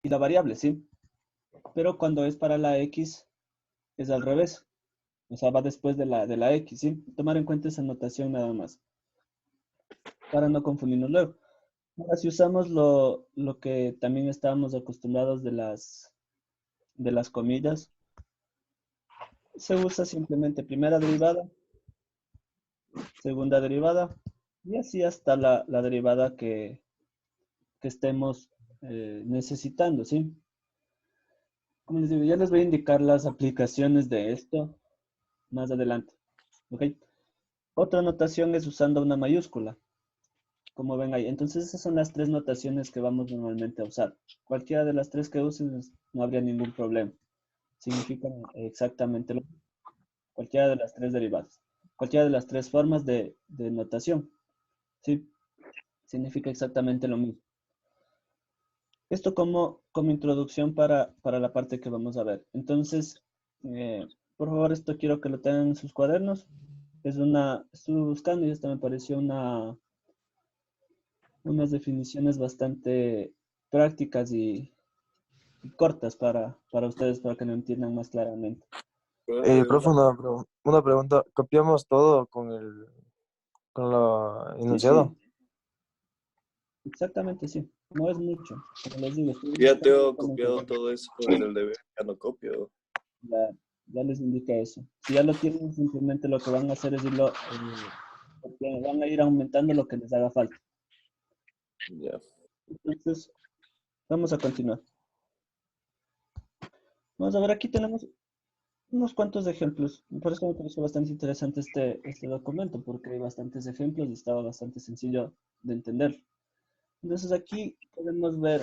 y la variable, ¿sí? Pero cuando es para la X, es al revés. O sea, va después de la X, ¿sí? Tomar en cuenta esa notación nada más, para no confundirnos luego. Ahora, si usamos lo que también estábamos acostumbrados de las comillas, se usa simplemente primera derivada, segunda derivada, y así hasta la derivada que estemos necesitando, ¿sí? Como les digo, ya les voy a indicar las aplicaciones de esto más adelante, ¿ok? Otra notación es usando una mayúscula, como ven ahí. Entonces esas son las tres notaciones que vamos normalmente a usar. Cualquiera de las tres que usen no habría ningún problema. Significan exactamente lo mismo. Cualquiera de las tres derivadas. Cualquiera de las tres formas de notación, ¿sí? Significa exactamente lo mismo. Esto como introducción para la parte que vamos a ver. Entonces, por favor, esto quiero que lo tengan en sus cuadernos. Estuve buscando y esta me pareció unas definiciones bastante prácticas y cortas para ustedes, para que lo entiendan más claramente. Profe, una pregunta. ¿Copiamos todo con lo Sí, sí, enunciado? exactamente, sí. No es mucho. Como les digo, estoy Ya buscando tengo exactamente copiado todo eso en el deber, ya no copio. ya, ya les indica eso. Si ya lo tienen, simplemente lo que van a hacer es irlo, van a ir aumentando lo que les haga falta. Ya. Entonces, vamos a continuar. Vamos a ver, aquí tenemos unos cuantos ejemplos. Por eso me pareció bastante interesante este documento, porque hay bastantes ejemplos y estaba bastante sencillo de entender. Entonces aquí podemos ver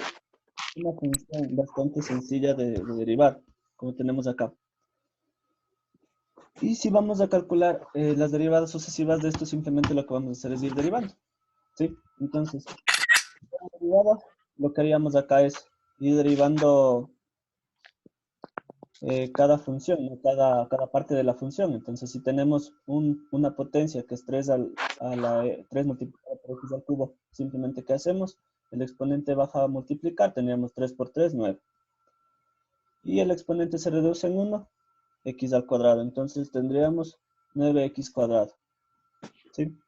una función bastante sencilla de derivar, como tenemos acá. Y si vamos a calcular las derivadas sucesivas de esto, simplemente lo que vamos a hacer es ir derivando. ¿Sí? Entonces, cada derivada, lo que haríamos acá es ir derivando cada función, ¿no? Cada parte de la función. Entonces, si tenemos una potencia que es 3 a la 3 multiplicado por x al cubo, simplemente ¿qué hacemos? El exponente baja a multiplicar, tendríamos 3 por 3, 9. Y el exponente se reduce en 1, x al cuadrado. Entonces tendríamos 9x cuadrado. ¿Sí?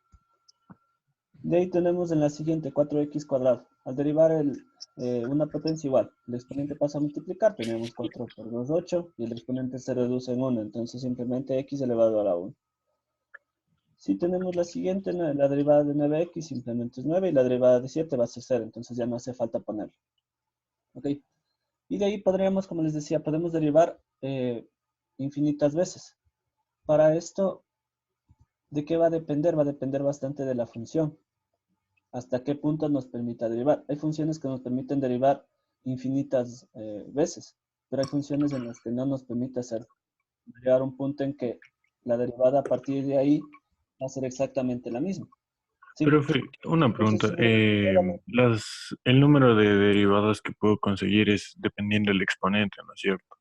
De ahí tenemos en la siguiente 4x cuadrado. Al derivar una potencia igual, el exponente pasa a multiplicar, tenemos 4 por 2, 8, y el exponente se reduce en 1, entonces simplemente x elevado a la 1. Si tenemos la siguiente, la derivada de 9x simplemente es 9, y la derivada de 7 va a ser 0, entonces ya no hace falta ponerlo. ¿Ok? Y de ahí podríamos, como les decía, podemos derivar infinitas veces. Para esto, ¿de qué va a depender? Va a depender bastante de la función. Hasta qué punto nos permita derivar. Hay funciones que nos permiten derivar infinitas veces, pero hay funciones en las que no nos permite llegar a un punto en que la derivada a partir de ahí va a ser exactamente la misma. ¿Sí? Profe, una Entonces, pregunta. dígame. El número de derivadas que puedo conseguir es dependiendo del exponente, ¿no es cierto?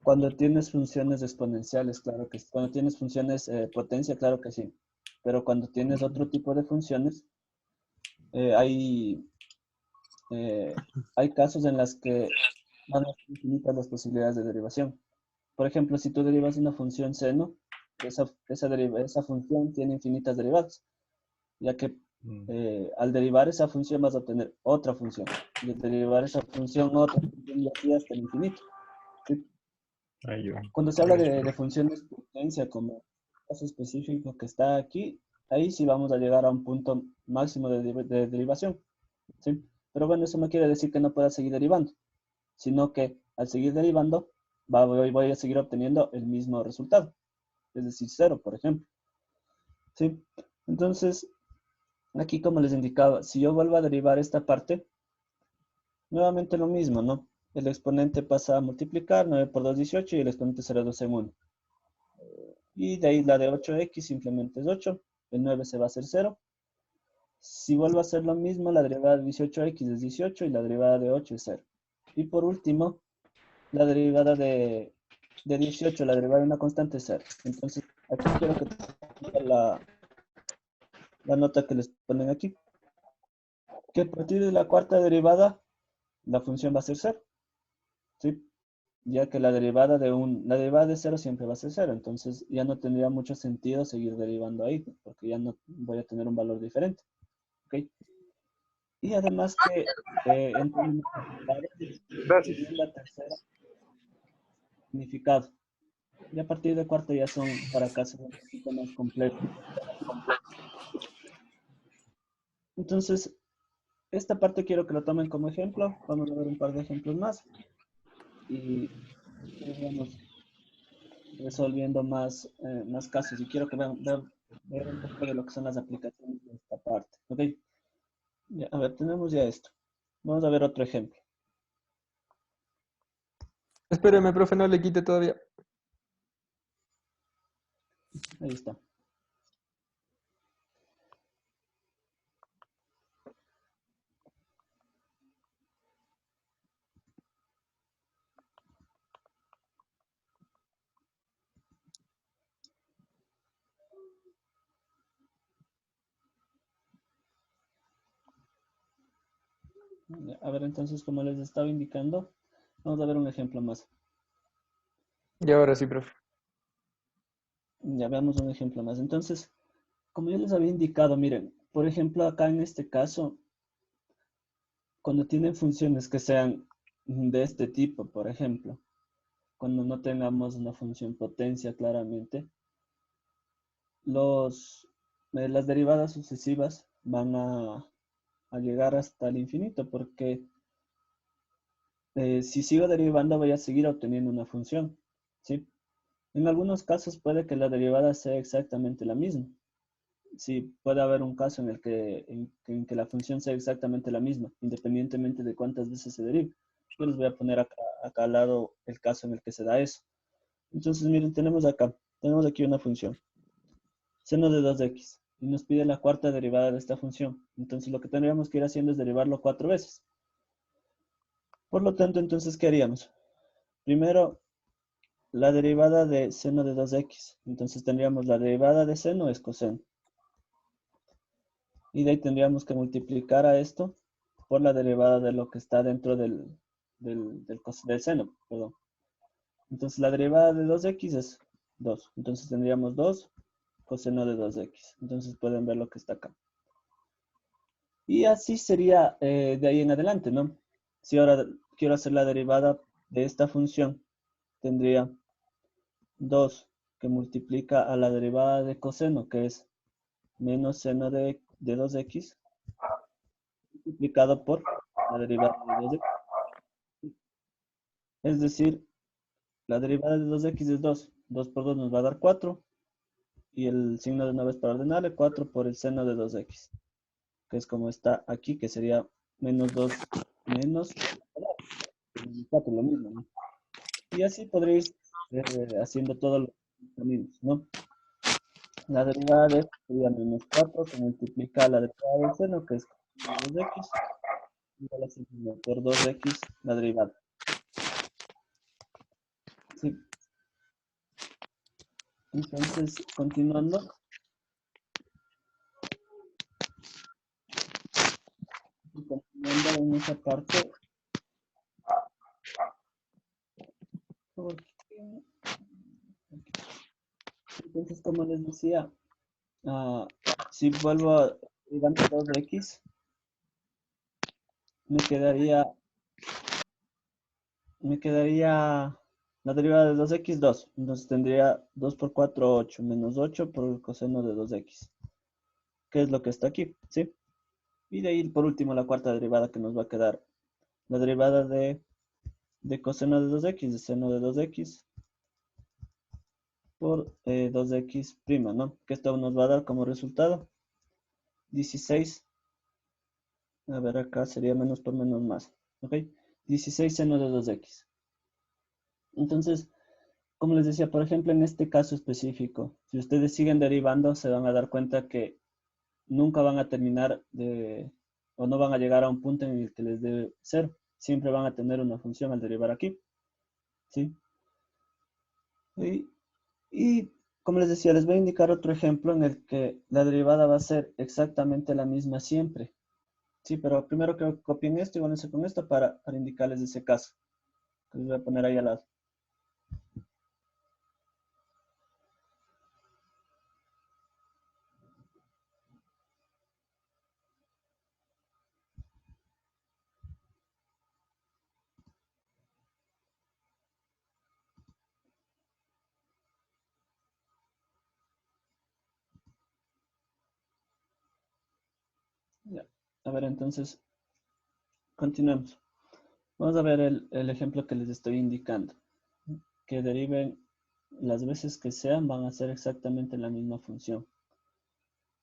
Cuando tienes funciones exponenciales, claro que sí. Cuando tienes funciones potencia, claro que sí. Pero cuando tienes otro tipo de funciones, eh, hay, hay casos en los que van a ser infinitas las posibilidades de derivación. Por ejemplo, si tú derivas una función seno, esa función tiene infinitas derivadas, ya que al derivar esa función vas a obtener otra función, y al derivar esa función otra función y así hasta el infinito. ¿Sí? Ahí yo. Cuando se habla Gracias, de profe. funciones de potencia, como el caso específico que está aquí, ahí sí vamos a llegar a un punto máximo de derivación. ¿Sí? Pero bueno, eso no quiere decir que no pueda seguir derivando, sino que al seguir derivando, voy a seguir obteniendo el mismo resultado, es decir, 0, por ejemplo. ¿Sí? Entonces, aquí como les indicaba, si yo vuelvo a derivar esta parte, nuevamente lo mismo, ¿no? El exponente pasa a multiplicar, 9 por 2, 18, y el exponente se reduce en 1. Y de ahí la de 8x simplemente es 8, el 9 se va a hacer 0. Si vuelvo a hacer lo mismo, la derivada de 18x es 18 y la derivada de 8 es 0. Y por último, la derivada de 18, la derivada de una constante es 0. Entonces, aquí quiero que tengan la nota que les ponen aquí. Que a partir de la cuarta derivada la función va a ser cero, ¿sí? Ya que la derivada de cero siempre va a ser cero, entonces ya no tendría mucho sentido seguir derivando ahí, porque ya no voy a tener un valor diferente, ¿ok? Y además que en términos generales, Gracias. segunda, tercera, significado. Y a partir de cuarto ya son para casos un poquito más complejos. Entonces, esta parte quiero que lo tomen como ejemplo. Vamos a ver un par de ejemplos más. Y vamos resolviendo más casos. Y quiero que vean un poco de lo que son las aplicaciones de esta parte. ¿Ok? Ya, a ver, tenemos ya esto. Vamos a ver otro ejemplo. Espéreme, profe, no le quite todavía. Ahí está. A ver, entonces, como les estaba indicando, vamos a ver un ejemplo más. Y ahora sí, profe. Ya veamos un ejemplo más. Entonces, como yo les había indicado, miren, por ejemplo, acá en este caso, cuando tienen funciones que sean de este tipo, por ejemplo, cuando no tengamos una función potencia claramente, las derivadas sucesivas van a llegar hasta el infinito, porque si sigo derivando voy a seguir obteniendo una función, ¿sí? En algunos casos puede que la derivada sea exactamente la misma. Sí, puede haber un caso en que la función sea exactamente la misma, independientemente de cuántas veces se derive. Yo les voy a poner acá al lado el caso en el que se da eso. Entonces, miren, tenemos aquí una función, seno de 2x, y nos pide la cuarta derivada de esta función. Entonces, lo que tendríamos que ir haciendo es derivarlo 4 veces. Por lo tanto, entonces, ¿qué haríamos? Primero, la derivada de seno de 2x. Entonces, tendríamos la derivada de seno es coseno. Y de ahí tendríamos que multiplicar a esto por la derivada de lo que está dentro del seno, perdón. Entonces la derivada de 2x es 2. Entonces tendríamos 2 coseno de 2x. Entonces pueden ver lo que está acá. Y así sería de ahí en adelante, ¿no? Si ahora quiero hacer la derivada de esta función, tendría 2 que multiplica a la derivada de coseno, que es menos seno de 2x, multiplicado por la derivada de 2x. Es decir, la derivada de 2x es 2. 2 por 2 nos va a dar 4. Y el signo de 9 es para ordenarle 4 por el seno de 2x. Que es como está aquí, que sería menos 2 menos 4, lo mismo, ¿no? Y así podréis haciendo todos los caminos, ¿no? La derivada de esto sería menos 4 que multiplica la derivada del seno, que es 2x, igual a por 2x la derivada. Sí. Entonces, continuando en esa parte, entonces, como les decía, si vuelvo a derivando 2x, me quedaría la derivada de 2x, 2. Entonces tendría 2 por 4, 8, menos 8 por el coseno de 2x, que es lo que está aquí, ¿sí? Y de ahí, por último, la cuarta derivada que nos va a quedar, la derivada de coseno de 2x, de seno de 2x, por 2x prima, ¿no? Que esto nos va a dar como resultado 16. A ver, acá sería menos por menos más, ¿ok? 16 seno de 2x. Entonces, como les decía, por ejemplo, en este caso específico, si ustedes siguen derivando, se van a dar cuenta que nunca van a terminar o no van a llegar a un punto en el que les dé cero. Siempre van a tener una función al derivar aquí, ¿sí? Y como les decía, les voy a indicar otro ejemplo en el que la derivada va a ser exactamente la misma siempre. Sí, pero primero creo que copien esto y van a hacer con esto para indicarles ese caso. Les voy a poner ahí al lado. Ya. A ver, entonces, continuemos. Vamos a ver el ejemplo que les estoy indicando. Que deriven las veces que sean, van a ser exactamente la misma función.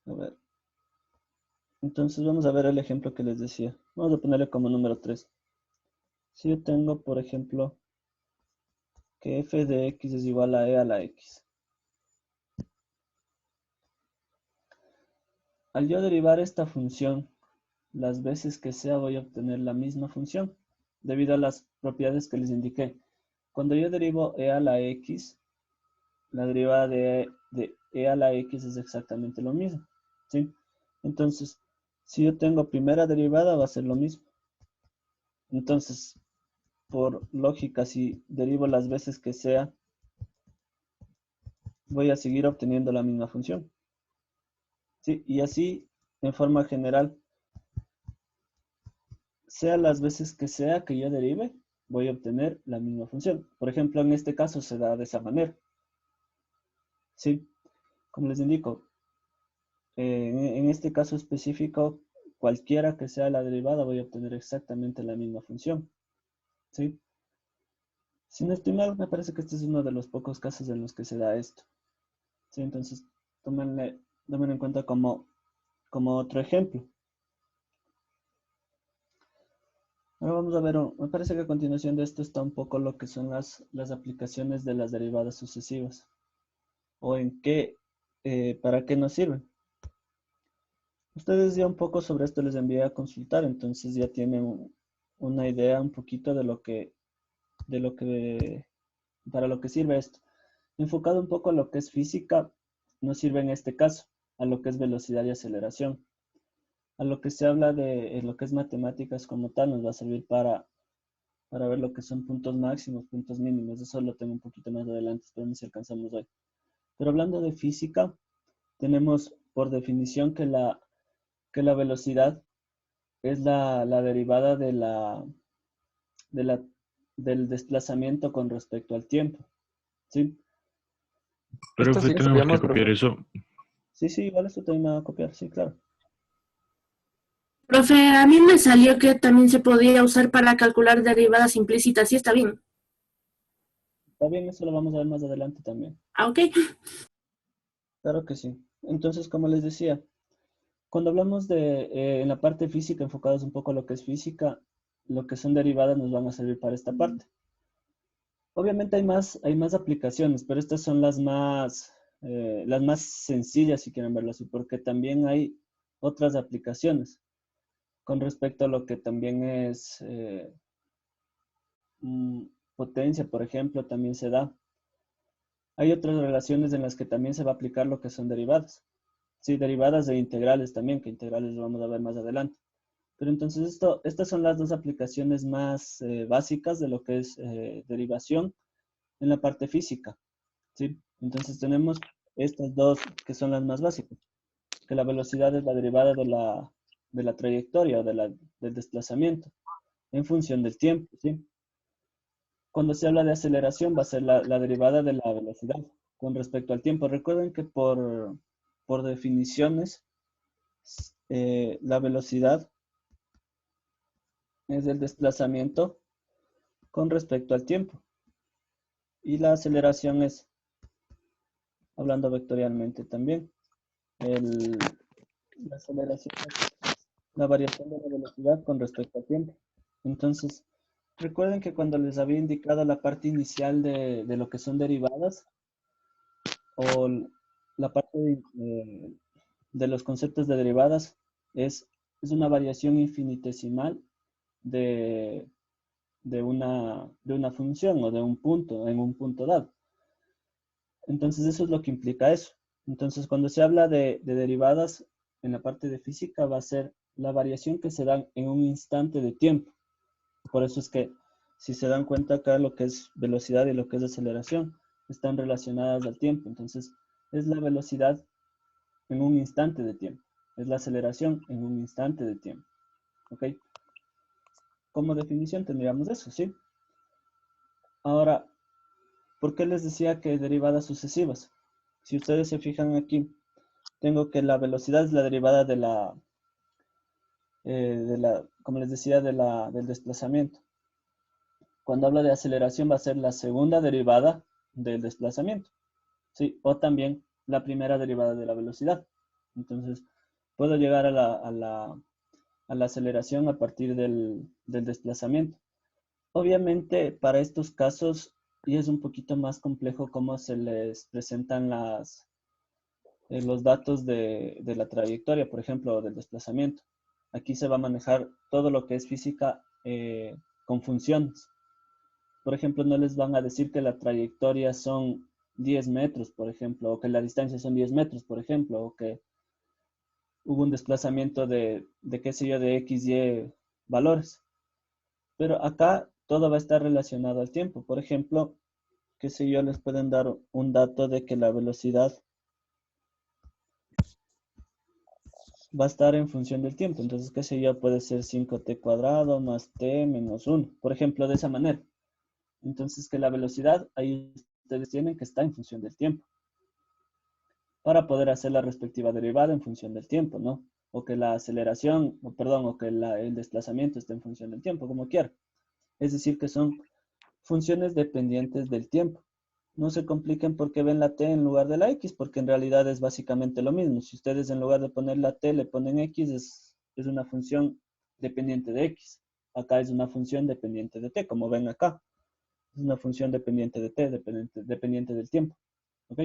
A ver. Entonces vamos a ver el ejemplo que les decía. Vamos a ponerle como número 3. Si yo tengo, por ejemplo, que f de x es igual a e a la x. Al yo derivar esta función, las veces que sea voy a obtener la misma función, debido a las propiedades que les indiqué. Cuando yo derivo e a la x, la derivada de e a la x es exactamente lo mismo, ¿sí? Entonces, si yo tengo primera derivada, va a ser lo mismo. Entonces, por lógica, si derivo las veces que sea, voy a seguir obteniendo la misma función, ¿sí? Y así, en forma general, sea las veces que sea que yo derive, voy a obtener la misma función. Por ejemplo, en este caso se da de esa manera, ¿sí? Como les indico, en este caso específico, cualquiera que sea la derivada, voy a obtener exactamente la misma función, ¿sí? Si no estoy mal, me parece que este es uno de los pocos casos en los que se da esto, ¿sí? Entonces, tómenlo en cuenta como otro ejemplo. Ahora vamos a ver, me parece que a continuación de esto está un poco lo que son las aplicaciones de las derivadas sucesivas, o en qué, para qué nos sirven. Ustedes ya un poco sobre esto les envié a consultar, entonces ya tienen una idea un poquito para lo que sirve esto. Enfocado un poco a lo que es física, nos sirve en este caso, a lo que es velocidad y aceleración. A lo que se habla de lo que es matemáticas como tal, nos va a servir para ver lo que son puntos máximos, puntos mínimos. Eso lo tengo un poquito más adelante, esperemos si alcanzamos hoy. Pero hablando de física, tenemos por definición que la velocidad es la derivada de la, del desplazamiento con respecto al tiempo, ¿sí? Esto Profe, sí lo tenemos que sabíamos, copiar profe. eso. Sí, igual esto también me va a copiar, sí, claro. Profe, a mí me salió que también se podía usar para calcular derivadas implícitas, ¿sí está bien? Está bien, eso lo vamos a ver más adelante también. Ah, ok. Claro que sí. Entonces, como les decía, cuando hablamos en la parte física, enfocados un poco a lo que es física, lo que son derivadas nos van a servir para esta parte. Obviamente hay más aplicaciones, pero estas son las más sencillas, si quieren verlo así, porque también hay otras aplicaciones con respecto a lo que también es potencia, por ejemplo, también se da. Hay otras relaciones en las que también se va a aplicar lo que son derivadas. Sí, derivadas de integrales también, que integrales lo vamos a ver más adelante. Pero entonces estas son las dos aplicaciones más básicas de lo que es derivación en la parte física, ¿sí? Entonces tenemos estas dos que son las más básicas, que la velocidad es la derivada de la trayectoria o del desplazamiento en función del tiempo, ¿sí? Cuando se habla de aceleración va a ser la derivada de la velocidad con respecto al tiempo. Recuerden que por definiciones la velocidad es el desplazamiento con respecto al tiempo. Y la aceleración es, hablando vectorialmente también, la aceleración es la variación de la velocidad con respecto al tiempo. Entonces, recuerden que cuando les había indicado la parte inicial de lo que son derivadas, o la parte de los conceptos de derivadas, es una variación infinitesimal de, de una función o de un punto, en un punto dado. Entonces eso es lo que implica eso. Entonces cuando se habla de derivadas en la parte de física va a ser la variación que se dan en un instante de tiempo. Por eso es que, si se dan cuenta acá, lo que es velocidad y lo que es aceleración están relacionadas al tiempo. Entonces, es la velocidad en un instante de tiempo. Es la aceleración en un instante de tiempo. ¿Ok? Como definición tendríamos eso, ¿sí? Ahora, ¿por qué les decía que derivadas sucesivas? Si ustedes se fijan aquí, tengo que la velocidad es la derivada como les decía, del desplazamiento. Cuando hablo de aceleración va a ser la segunda derivada del desplazamiento, ¿sí? O también la primera derivada de la velocidad. Entonces, puedo llegar a la aceleración a partir del desplazamiento. Obviamente, para estos casos, y es un poquito más complejo cómo se les presentan los datos de la trayectoria, por ejemplo, del desplazamiento. Aquí se va a manejar todo lo que es física con funciones. Por ejemplo, no les van a decir que la trayectoria son 10 metros, por ejemplo, o que la distancia son 10 metros, por ejemplo, o que hubo un desplazamiento de qué sé yo, de X, Y valores. Pero acá todo va a estar relacionado al tiempo. Por ejemplo, qué sé yo, les pueden dar un dato de que la velocidad va a estar en función del tiempo. Entonces, qué sé yo, puede ser 5t cuadrado más t menos 1. Por ejemplo, de esa manera. Entonces, que la velocidad, ahí ustedes tienen que está en función del tiempo. Para poder hacer la respectiva derivada en función del tiempo, ¿no? O que la aceleración, o perdón, o que el desplazamiento esté en función del tiempo, como quiera. Es decir, que son funciones dependientes del tiempo. No se compliquen porque ven la t en lugar de la x, porque en realidad es básicamente lo mismo. Si ustedes en lugar de poner la t le ponen x, es una función dependiente de x. Acá es una función dependiente de t, como ven acá. Es una función dependiente de t, dependiente del tiempo. ¿Ok?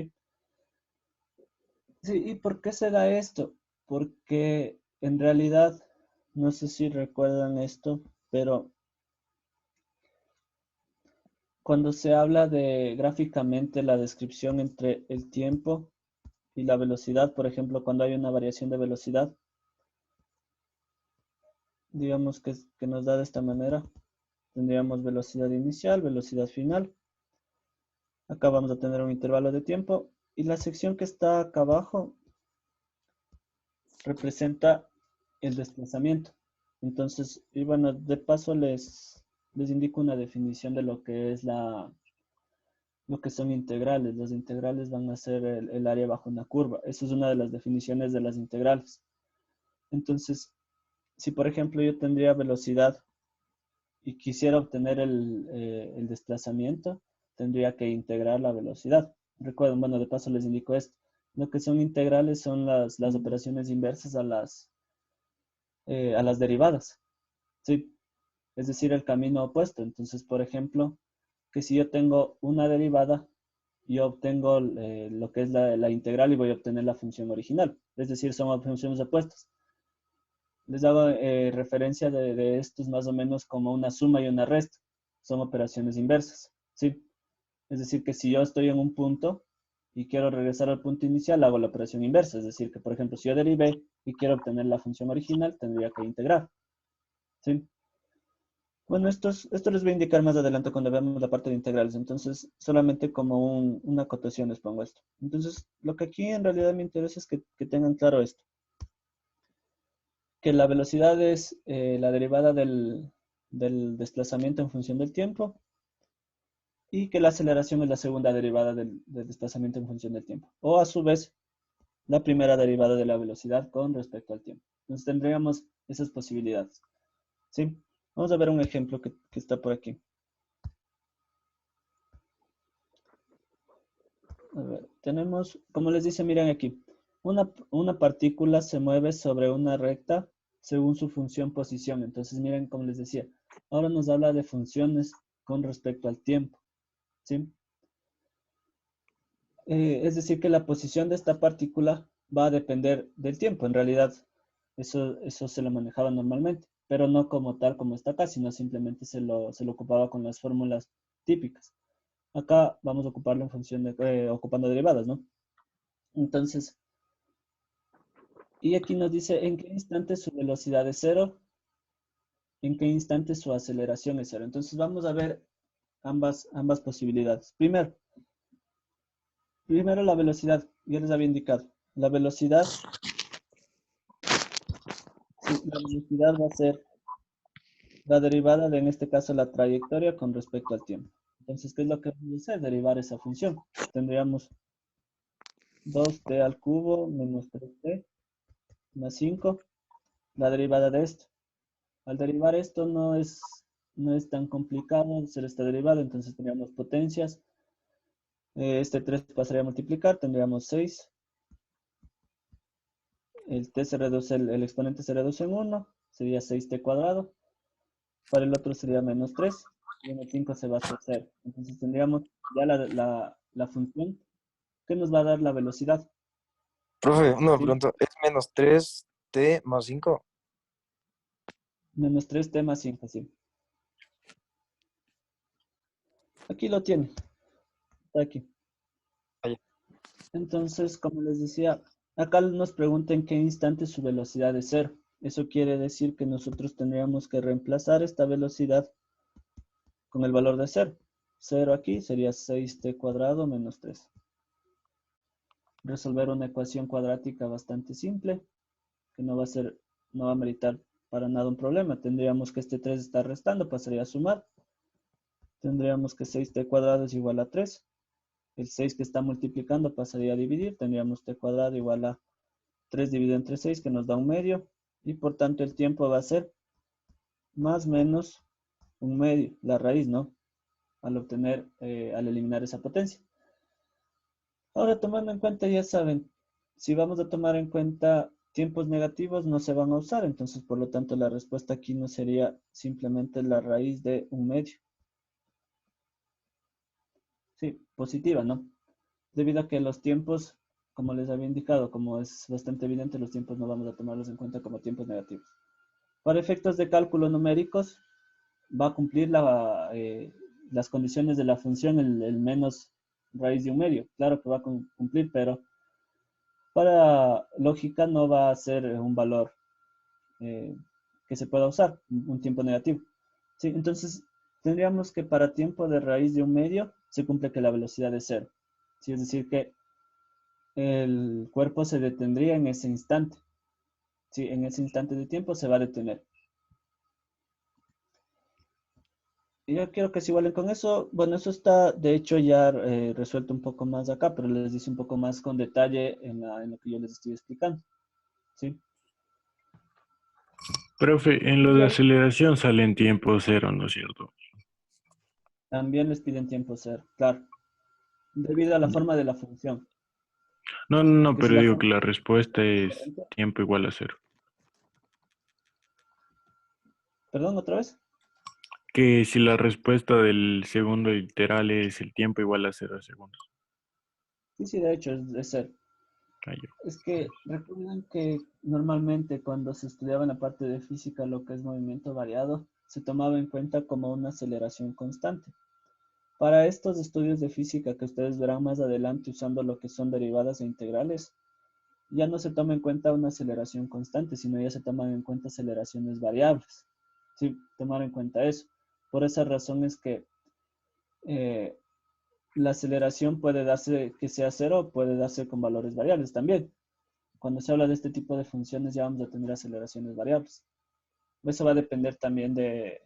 Sí, ¿y por qué se da esto? Porque en realidad, no sé si recuerdan esto, pero cuando se habla de gráficamente la descripción entre el tiempo y la velocidad, por ejemplo, cuando hay una variación de velocidad, digamos que nos da de esta manera, tendríamos velocidad inicial, velocidad final. Acá vamos a tener un intervalo de tiempo y la sección que está acá abajo representa el desplazamiento. Entonces, y bueno, de paso les indico una definición de lo que es lo que son integrales. Las integrales van a ser el área bajo una curva. Esa es una de las definiciones de las integrales. Entonces, si por ejemplo yo tendría velocidad y quisiera obtener el desplazamiento, tendría que integrar la velocidad. Recuerden, bueno, de paso les indico esto. Lo que son integrales son las operaciones inversas a las derivadas, ¿sí? Es decir, el camino opuesto. Entonces, por ejemplo, que si yo tengo una derivada, yo obtengo lo que es la integral y voy a obtener la función original. Es decir, son funciones opuestas. Les hago referencia de estos más o menos como una suma y una resta. Son operaciones inversas, ¿sí? Es decir, que si yo estoy en un punto y quiero regresar al punto inicial, hago la operación inversa. Es decir, que por ejemplo, si yo derivé y quiero obtener la función original, tendría que integrar, ¿sí? Bueno, esto les voy a indicar más adelante cuando veamos la parte de integrales. Entonces, solamente como una acotación les pongo esto. Entonces, lo que aquí en realidad me interesa es que tengan claro esto. Que la velocidad es la derivada del desplazamiento en función del tiempo y que la aceleración es la segunda derivada del desplazamiento en función del tiempo. O a su vez, la primera derivada de la velocidad con respecto al tiempo. Entonces, tendríamos esas posibilidades. ¿Sí? Vamos a ver un ejemplo que está por aquí. A ver, tenemos, como les dice, miren aquí, una partícula se mueve sobre una recta según su función posición. Entonces, miren, como les decía, ahora nos habla de funciones con respecto al tiempo, ¿sí? Es decir, que la posición de esta partícula va a depender del tiempo. En realidad, eso se lo manejaba normalmente, pero no como tal como está acá, sino simplemente se lo ocupaba con las fórmulas típicas. Acá vamos a ocuparlo en función de, ocupando derivadas, ¿no? Entonces, Y aquí nos dice en qué instante su velocidad es cero, en qué instante su aceleración es cero. Entonces vamos a ver ambas posibilidades. Primero la velocidad, ya les había indicado. La velocidad va a ser la derivada de, en este caso, la trayectoria con respecto al tiempo. Entonces, ¿qué es lo que vamos a hacer? Derivar esa función. Tendríamos 2t al cubo menos 3t más 5, la derivada de esto. Al derivar esto no es tan complicado hacer esta derivada, entonces tendríamos potencias. Este 3 pasaría a multiplicar, tendríamos 6. El t se reduce, el exponente se reduce en 1, sería 6t cuadrado. Para el otro sería menos 3, y en el 5 se va a hacer 0. Entonces tendríamos ya la función que nos va a dar la velocidad. Profe, una ¿Sí? pregunta. ¿Es menos 3t más 5? Menos 3t más 5, sí. Aquí lo tiene. Está aquí. Ahí. Entonces, como les decía, acá nos pregunta en qué instante su velocidad es 0. Eso quiere decir que nosotros tendríamos que reemplazar esta velocidad con el valor de 0. 0 aquí sería 6t cuadrado menos 3. Resolver una ecuación cuadrática bastante simple, que no va a meritar para nada un problema. Tendríamos que este 3 está restando, pasaría a sumar. Tendríamos que 6t cuadrado es igual a 3. El 6 que está multiplicando pasaría a dividir. Tendríamos t cuadrado igual a 3 dividido entre 6, que nos da 1/2. Y por tanto el tiempo va a ser más menos 1/2, la raíz, ¿no? Al eliminar esa potencia. Ahora, tomando en cuenta, ya saben, si vamos a tomar en cuenta tiempos negativos, no se van a usar. Entonces, por lo tanto, la respuesta aquí no sería simplemente la raíz de 1/2. Sí, positiva, ¿no? Debido a que los tiempos, como les había indicado, como es bastante evidente, los tiempos no vamos a tomarlos en cuenta como tiempos negativos. Para efectos de cálculo numéricos, va a cumplir las condiciones de la función el menos raíz de 1/2. Claro que va a cumplir, pero para lógica no va a ser un valor que se pueda usar, un tiempo negativo. ¿Sí? Entonces, tendríamos que para tiempo de raíz de 1/2 se cumple que la velocidad es 0. ¿Sí? Es decir, que el cuerpo se detendría en ese instante. ¿Sí? En ese instante de tiempo se va a detener. Y yo quiero que se igualen con eso. Bueno, eso está de hecho ya resuelto un poco más acá, pero les dice un poco más con detalle en lo que yo les estoy explicando. ¿Sí? Profe, en lo de aceleración sale en tiempo cero, ¿no es cierto? También les piden tiempo cero, claro. Debido a la forma de la función. No, Que si pero la digo que función la respuesta es es diferente. tiempo igual a cero. Perdón, otra vez. Que si la respuesta del segundo literal es el tiempo igual a 0 segundos. Sí, de hecho, es cero. Ah, ya. Es que recuerden que normalmente cuando se estudiaba en la parte de física lo que es movimiento variado, se tomaba en cuenta como una aceleración constante. Para estos estudios de física que ustedes verán más adelante usando lo que son derivadas e integrales, ya no se toma en cuenta una aceleración constante, sino ya se toman en cuenta aceleraciones variables. Sí, tomar en cuenta eso. Por esa razón es que eh, la aceleración puede darse que sea cero, puede darse con valores variables también. Cuando se habla de este tipo de funciones ya vamos a tener aceleraciones variables. Eso va a depender también de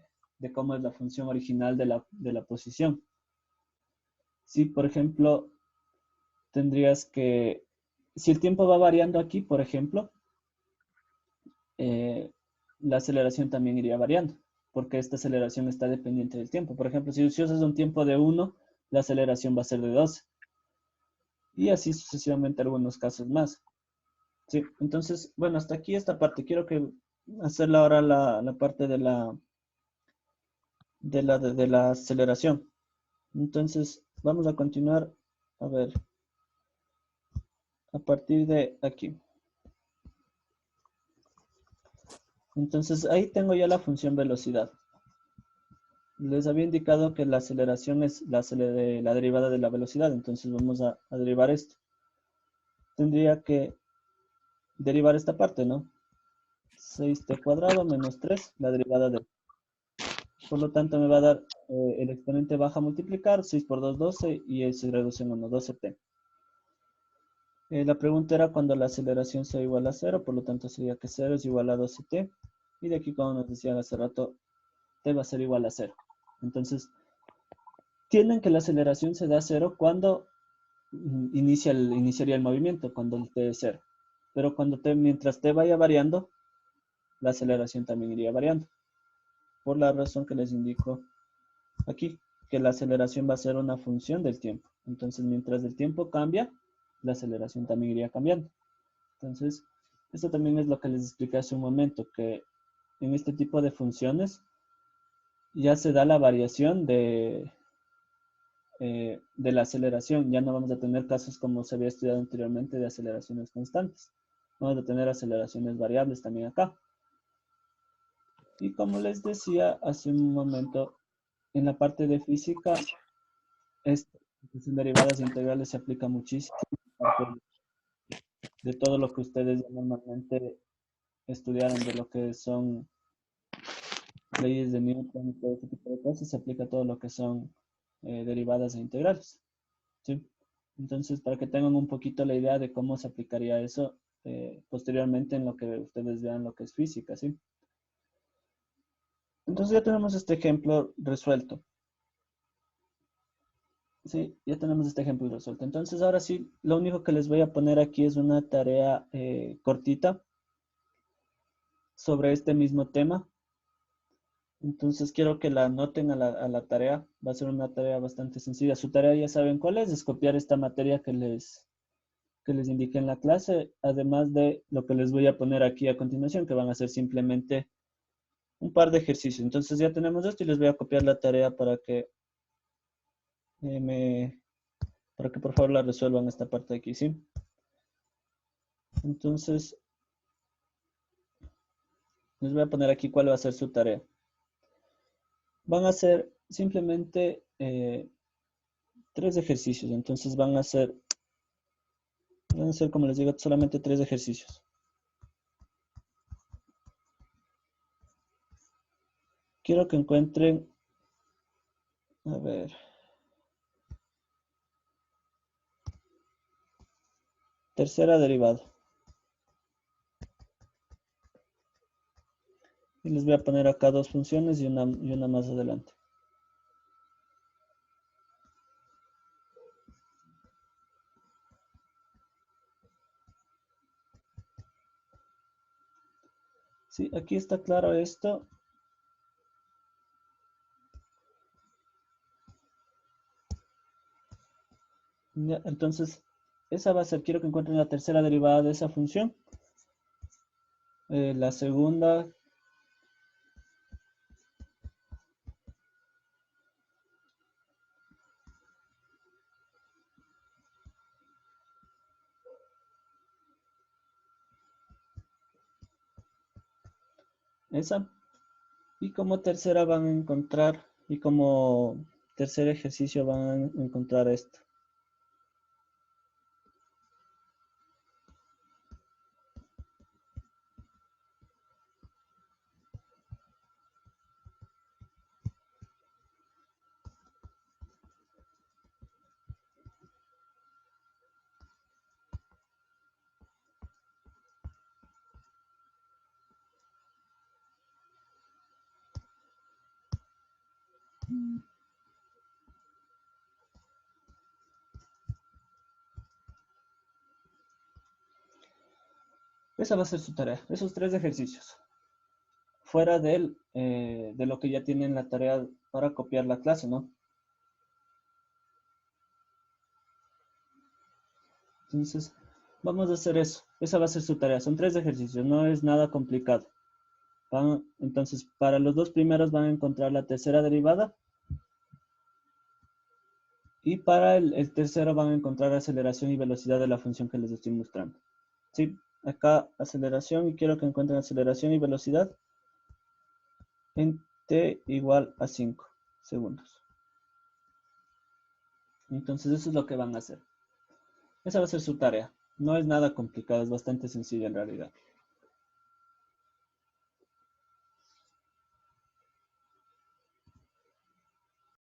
cómo es la función original de la posición. Si, por ejemplo, tendrías que, si el tiempo va variando aquí, por ejemplo, la aceleración también iría variando, porque esta aceleración está dependiente del tiempo. Por ejemplo, si usas un tiempo de 1, la aceleración va a ser de 12. Y así sucesivamente algunos casos más. Sí, entonces, bueno, hasta aquí esta parte. Quiero que hacerla ahora la parte de la aceleración. Entonces, vamos a continuar. A ver, a partir de aquí. Entonces, ahí tengo ya la función velocidad. Les había indicado que la aceleración es la derivada de la velocidad. Entonces, vamos a derivar esto. Tendría que derivar esta parte, ¿no? 6t cuadrado menos 3, la derivada de. Por lo tanto, me va a dar el exponente baja a multiplicar, 6 por 2, 12, y se reduce en 1, 12t. La pregunta era cuando la aceleración sea igual a 0, por lo tanto sería que 0 es igual a 12t. Y de aquí, como nos decían hace rato, t va a ser igual a 0. Entonces, tienen que la aceleración se da a 0 cuando iniciaría el movimiento, cuando el t es 0. Pero mientras t vaya variando, la aceleración también iría variando. Por la razón que les indico aquí, que la aceleración va a ser una función del tiempo. Entonces, mientras el tiempo cambia, la aceleración también iría cambiando. Entonces, esto también es lo que les expliqué hace un momento, que en este tipo de funciones ya se da la variación de la aceleración. Ya no vamos a tener casos como se había estudiado anteriormente de aceleraciones constantes. Vamos a tener aceleraciones variables también acá. Y como les decía hace un momento, en la parte de física, esta función derivadas e integrales se aplica muchísimo de todo lo que ustedes normalmente estudiaron, de lo que son leyes de Newton y todo ese tipo de cosas, se aplica todo lo que son derivadas e integrales. ¿Sí? Entonces, para que tengan un poquito la idea de cómo se aplicaría eso posteriormente en lo que ustedes vean lo que es física, ¿sí? Entonces ya tenemos este ejemplo resuelto. Sí, ya tenemos este ejemplo resuelto. Entonces ahora sí, lo único que les voy a poner aquí es una tarea cortita sobre este mismo tema. Entonces quiero que la anoten a la tarea. Va a ser una tarea bastante sencilla. Su tarea ya saben cuál es copiar esta materia que les indiqué en la clase, además de lo que les voy a poner aquí a continuación, que van a ser simplemente un par de ejercicios. Entonces ya tenemos esto y les voy a copiar la tarea para que por favor la resuelvan esta parte de aquí, ¿sí? Entonces, les voy a poner aquí cuál va a ser su tarea. Van a hacer simplemente 3 ejercicios. Entonces van a ser, como les digo, solamente 3 ejercicios. Quiero que encuentren, a ver, tercera derivada. Y les voy a poner acá 2 funciones y una más adelante. Sí, aquí está claro esto. Ya, entonces, esa va a ser, quiero que encuentren la tercera derivada de esa función. La segunda, esa. Y como tercera van a encontrar, y como tercer ejercicio van a encontrar esto. Esa va a ser su tarea, esos 3 ejercicios. Fuera de lo que ya tienen la tarea para copiar la clase, ¿no? Entonces, vamos a hacer eso. Esa va a ser su tarea. Son 3 ejercicios, no es nada complicado. Entonces, para los 2 primeros van a encontrar la tercera derivada. Y para el tercero van a encontrar aceleración y velocidad de la función que les estoy mostrando. Sí, acá aceleración, y quiero que encuentren aceleración y velocidad en t igual a 5 segundos. Entonces eso es lo que van a hacer. Esa va a ser su tarea. No es nada complicado, es bastante sencillo en realidad.